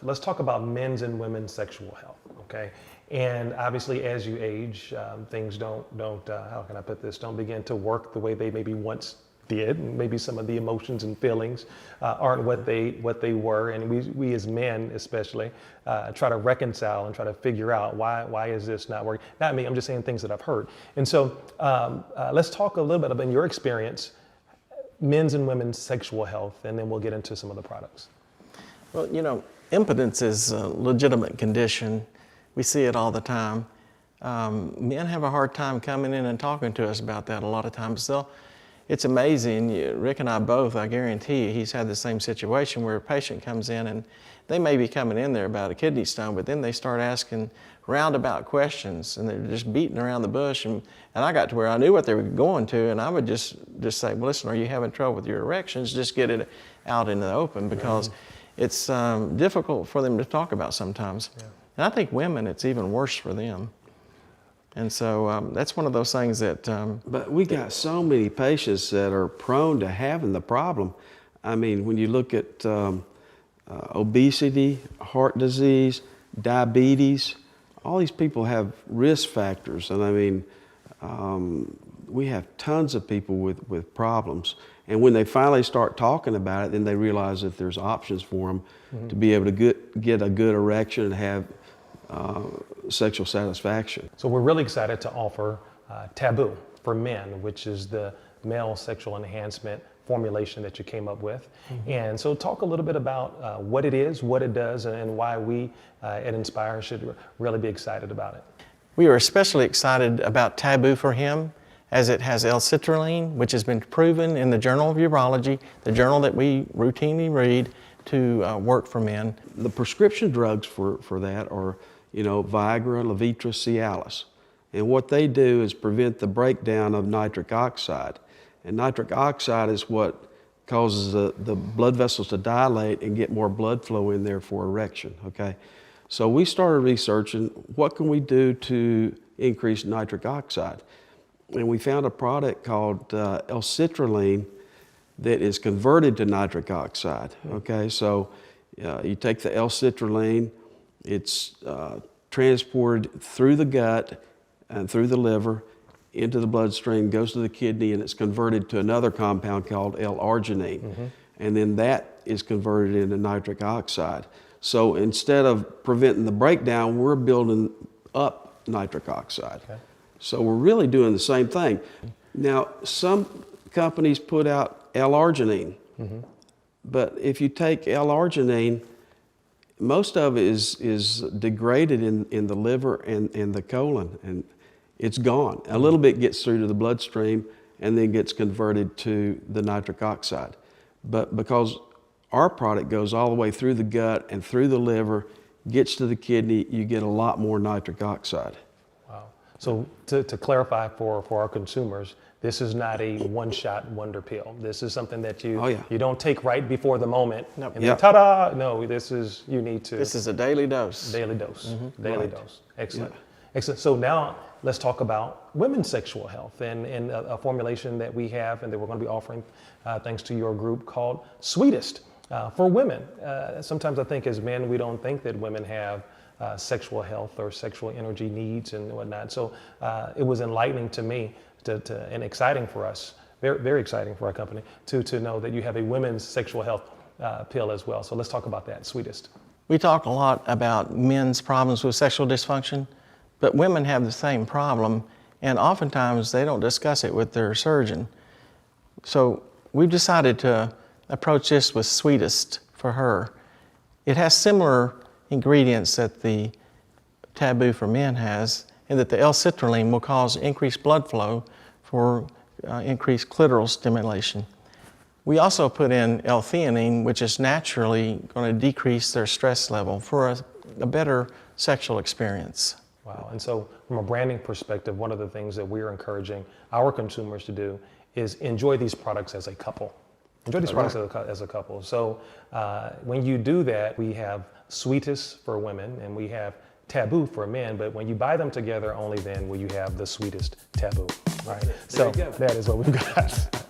Let's talk about men's and women's sexual health, okay? And obviously, as you age, things don't how can I put this? Don't begin to work the way they maybe once did. And maybe some of the emotions and feelings aren't what they were. And we as men, especially, try to reconcile and try to figure out why is this not working? Not me. I'm just saying things that I've heard. And so let's talk a little bit about your experience, men's and women's sexual health, and then we'll get into some of the products. Well, impotence is a legitimate condition. We see it all the time. Men have a hard time coming in and talking to us about that a lot of times. It's amazing. Rick and I both, I guarantee you, he's had the same situation where a patient comes in and they may be coming in there about a kidney stone, but then they start asking roundabout questions and they're just beating around the bush. And I got to where I knew what they were going to, and I would just say, well, listen, are you having trouble with your erections? Just get it out in the open, because it's difficult for them to talk about sometimes. Yeah. And I think women, it's even worse for them. And so that's one of those things that... but we got so many patients that are prone to having the problem. I mean, when you look at obesity, heart disease, diabetes, all these people have risk factors. And I mean, we have tons of people with problems. And when they finally start talking about it, then they realize that there's options for them to be able to get a good erection and have sexual satisfaction. So we're really excited to offer Taboo for men, which is the male sexual enhancement formulation that you came up with. And so talk a little bit about what it is, what it does, and why we at Nspire should really be excited about it. We are especially excited about Taboo for him, as it has L-citrulline, which has been proven in the Journal of Urology, the journal that we routinely read, to work for men. The prescription drugs for that are, Viagra, Levitra, Cialis. And what they do is prevent the breakdown of nitric oxide. And nitric oxide is what causes the blood vessels to dilate and get more blood flow in there for erection, okay? So we started researching what can we do to increase nitric oxide. And we found a product called L-citrulline that is converted to nitric oxide, okay? So you take the L-citrulline, it's transported through the gut and through the liver into the bloodstream, goes to the kidney, and it's converted to another compound called L-arginine. And then that is converted into nitric oxide. So instead of preventing the breakdown, we're building up nitric oxide. Okay. So we're really doing the same thing. Now, some companies put out L-arginine, but if you take L-arginine, most of it is degraded in the liver and the colon, and it's gone. A little bit gets through to the bloodstream and then gets converted to the nitric oxide. But because our product goes all the way through the gut and through the liver, gets to the kidney, you get a lot more nitric oxide. Wow. So to clarify for our consumers, this is not a one-shot wonder pill. This is something that you don't take right before the moment. Nope. And then ta-da! No, this is, you need to... This is a daily dose. Daily dose. Daily dose. Excellent. Excellent. So now let's talk about women's sexual health and a formulation that we have and that we're going to be offering thanks to your group called Sweetest for women. Sometimes I think as men, we don't think that women have sexual health or sexual energy needs and whatnot. So it was enlightening to me and exciting for us, very, very exciting for our company to know that you have a women's sexual health pill as well. So let's talk about that, Sweetest. We talk a lot about men's problems with sexual dysfunction, but women have the same problem, and oftentimes they don't discuss it with their surgeon. So we've decided to approach this with Sweetest for her. It has similar ingredients that the Taboo for men has, and that the L-citrulline will cause increased blood flow for increased clitoral stimulation. We also put in L-theanine, which is naturally going to decrease their stress level for a better sexual experience. Wow. And so from a branding perspective, one of the things that we're encouraging our consumers to do is enjoy these products as a couple. Enjoy these products as a couple. So when you do that, we have Sweetest for women and we have Taboo for men, but when you buy them together, only then will you have the Sweetest Taboo. Right? So that is what we've got.